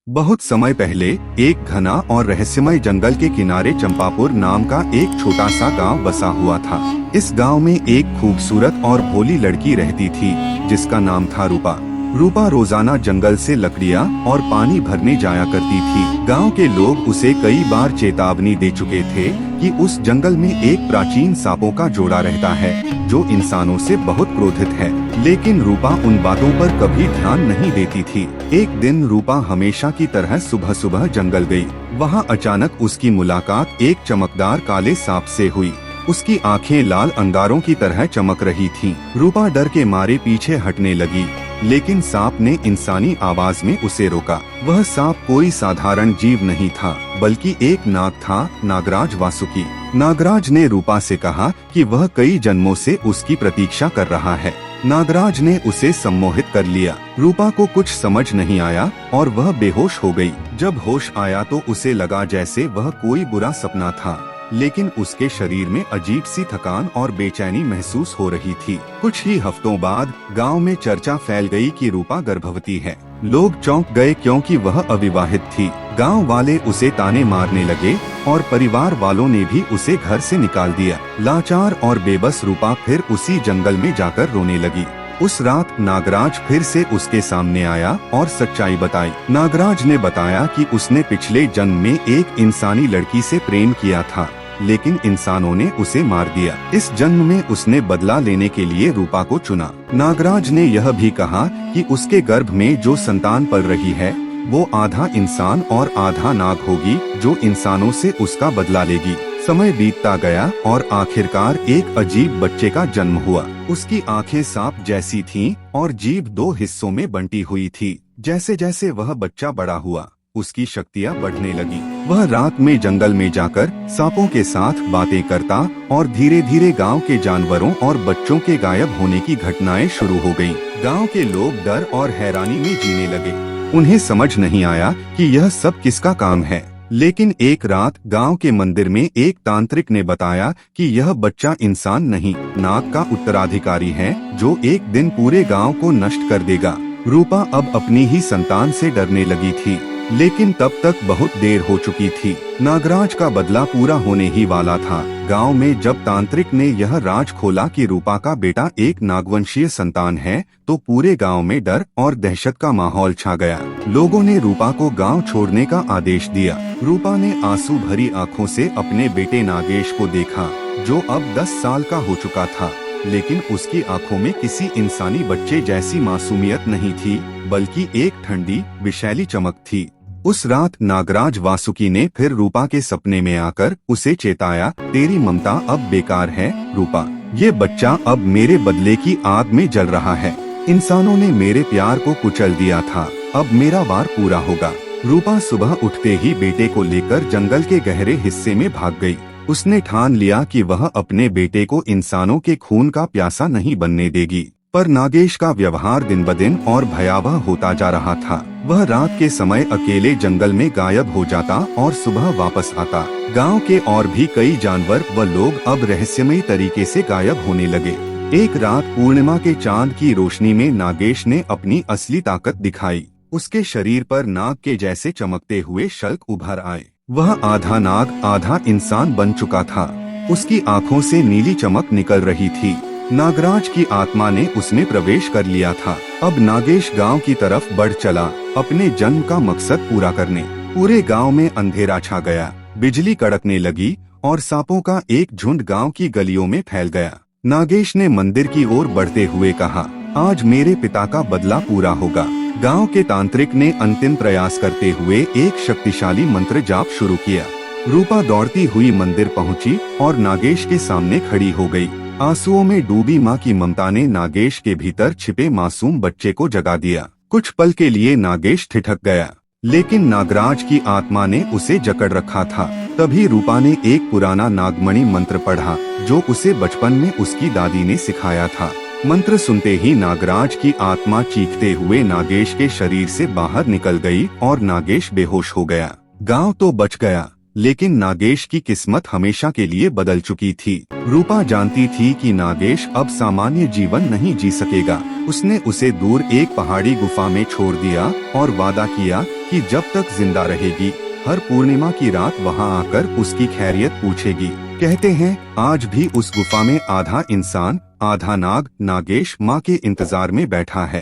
बहुत समय पहले एक घना और रहस्यमय जंगल के किनारे चंपापुर नाम का एक छोटा सा गांव बसा हुआ था। इस गांव में एक खूबसूरत और भोली लड़की रहती थी जिसका नाम था रूपा। रूपा रोजाना जंगल से लकड़ियां और पानी भरने जाया करती थी। गांव के लोग उसे कई बार चेतावनी दे चुके थे कि उस जंगल में एक प्राचीन सांपों का जोड़ा रहता है जो इंसानों से बहुत क्रोधित है, लेकिन रूपा उन बातों पर कभी ध्यान नहीं देती थी। एक दिन रूपा हमेशा की तरह सुबह सुबह जंगल गई। वहाँ अचानक उसकी मुलाकात एक चमकदार काले सांप से हुई। उसकी आंखें लाल अंगारों की तरह चमक रही थीं। रूपा डर के मारे पीछे हटने लगी, लेकिन सांप ने इंसानी आवाज में उसे रोका। वह सांप कोई साधारण जीव नहीं था, बल्कि एक नाग था, नागराज वासुकी। नागराज ने रूपा से कहा कि वह कई जन्मों से उसकी प्रतीक्षा कर रहा है। नागराज ने उसे सम्मोहित कर लिया। रूपा को कुछ समझ नहीं आया और वह बेहोश हो गई। जब होश आया तो उसे लगा जैसे वह कोई बुरा सपना था, लेकिन उसके शरीर में अजीब सी थकान और बेचैनी महसूस हो रही थी। कुछ ही हफ्तों बाद गांव में चर्चा फैल गई कि रूपा गर्भवती है। लोग चौंक गए क्योंकि वह अविवाहित थी। गांव वाले उसे ताने मारने लगे और परिवार वालों ने भी उसे घर से निकाल दिया। लाचार और बेबस रूपा फिर उसी जंगल में जाकर रोने लगी। उस रात नागराज फिर से उसके सामने आया और सच्चाई बताई। नागराज ने बताया कि उसने पिछले जन्म में एक इंसानी लड़की से प्रेम किया था, लेकिन इंसानों ने उसे मार दिया। इस जन्म में उसने बदला लेने के लिए रूपा को चुना। नागराज ने यह भी कहा कि उसके गर्भ में जो संतान पल रही है वो आधा इंसान और आधा नाग होगी, जो इंसानों से उसका बदला लेगी। समय बीतता गया और आखिरकार एक अजीब बच्चे का जन्म हुआ। उसकी आंखें सांप जैसी थीं और जीभ दो हिस्सों में बंटी हुई थी। जैसे जैसे वह बच्चा बड़ा हुआ, उसकी शक्तियाँ बढ़ने लगी। वह रात में जंगल में जाकर सांपों के साथ बातें करता और धीरे धीरे गांव के जानवरों और बच्चों के गायब होने की घटनाएं शुरू हो गईं। गांव के लोग डर और हैरानी में जीने लगे। उन्हें समझ नहीं आया कि यह सब किसका काम है। लेकिन एक रात गांव के मंदिर में एक तांत्रिक ने बताया कि यह बच्चा इंसान नहीं, नाग का उत्तराधिकारी है जो एक दिन पूरे गांव को नष्ट कर देगा। रूपा अब अपनी ही संतान से डरने लगी थी, लेकिन तब तक बहुत देर हो चुकी थी। नागराज का बदला पूरा होने ही वाला था। गांव में जब तांत्रिक ने यह राज खोला कि रूपा का बेटा एक नागवंशीय संतान है, तो पूरे गांव में डर और दहशत का माहौल छा गया। लोगों ने रूपा को गांव छोड़ने का आदेश दिया। रूपा ने आंसू भरी आंखों से अपने बेटे नागेश को देखा, जो अब 10 साल का हो चुका था, लेकिन उसकी आंखों में किसी इंसानी बच्चे जैसी मासूमियत नहीं थी, बल्कि एक ठंडी विषैली चमक थी। उस रात नागराज वासुकी ने फिर रूपा के सपने में आकर उसे चेताया, तेरी ममता अब बेकार है रूपा, ये बच्चा अब मेरे बदले की आग में जल रहा है। इंसानों ने मेरे प्यार को कुचल दिया था, अब मेरा वार पूरा होगा। रूपा सुबह उठते ही बेटे को लेकर जंगल के गहरे हिस्से में भाग गई। उसने ठान लिया कि वह अपने बेटे को इंसानों के खून का प्यासा नहीं बनने देगी। पर नागेश का व्यवहार दिन ब दिन और भयावह होता जा रहा था। वह रात के समय अकेले जंगल में गायब हो जाता और सुबह वापस आता। गांव के और भी कई जानवर व लोग अब रहस्यमयी तरीके से गायब होने लगे। एक रात पूर्णिमा के चांद की रोशनी में नागेश ने अपनी असली ताकत दिखाई। उसके शरीर पर नाग के जैसे चमकते हुए शल्क उभर आए। वह आधा नाग आधा इंसान बन चुका था। उसकी आंखों से नीली चमक निकल रही थी। नागराज की आत्मा ने उसमें प्रवेश कर लिया था। अब नागेश गांव की तरफ बढ़ चला, अपने जन्म का मकसद पूरा करने। पूरे गांव में अंधेरा छा गया, बिजली कड़कने लगी और सांपों का एक झुंड गांव की गलियों में फैल गया। नागेश ने मंदिर की ओर बढ़ते हुए कहा, आज मेरे पिता का बदला पूरा होगा। गांव के तांत्रिक ने अंतिम प्रयास करते हुए एक शक्तिशाली मंत्र जाप शुरू किया। रूपा दौड़ती हुई मंदिर पहुंची और नागेश के सामने खड़ी हो गई। आंसुओं में डूबी मां की ममता ने नागेश के भीतर छिपे मासूम बच्चे को जगा दिया। कुछ पल के लिए नागेश ठिठक गया, लेकिन नागराज की आत्मा ने उसे जकड़ रखा था। तभी रूपा ने एक पुराना नागमणि मंत्र पढ़ा, जो उसे बचपन में उसकी दादी ने सिखाया था। मंत्र सुनते ही नागराज की आत्मा चीखते हुए नागेश के शरीर से बाहर निकल गई और नागेश बेहोश हो गया। गांव तो बच गया, लेकिन नागेश की किस्मत हमेशा के लिए बदल चुकी थी। रूपा जानती थी कि नागेश अब सामान्य जीवन नहीं जी सकेगा। उसने उसे दूर एक पहाड़ी गुफा में छोड़ दिया और वादा किया कि जब तक जिंदा रहेगी हर पूर्णिमा की रात वहां आकर उसकी खैरियत पूछेगी। कहते हैं आज भी उस गुफा में आधा इंसान आधा नाग नागेश माँ के इंतजार में बैठा है।